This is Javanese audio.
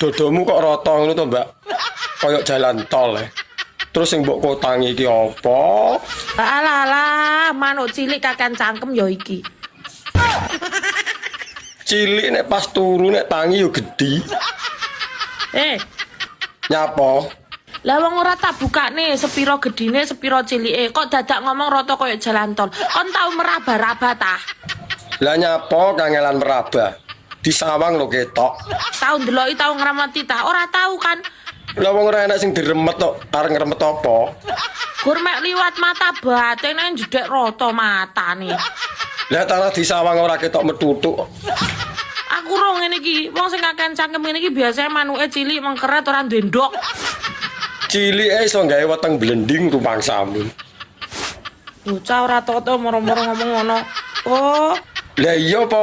Dodomu kok rata ngono to, Mbak? Kayak jalan tol. Terus sing mbok kotangi iki apa? Alah, manuk cilik kakan cangkem ya iki. Cilik nek pas turu nek tangi yo gedhi. Nyapa? Lah wong ora tak bukane sepiro gedine sepiro cilike kok dadak ngomong rata koyo jalan tol. Kon tau meraba-raba ta? Lah nyapa kangelan meraba? Di sawang lho ketok. Tau ndeloki tau ngramati ta? Ora tau kan? Lah wong ora enak sing diremet kok, arep ngremet apa? Gur mek liwat mata batene jedek rata matane. Lah tanah di sawang ora ketok metutuk. Aku ro ngene iki, wong sing kakean cangkem ngene iki biasane manuke cilik mengkeret ora ndendok. Cilike iso gawe weteng blending rumangsamu. Bocah ora toto moro-moro ngomong ngono. Oh, Lah iya apa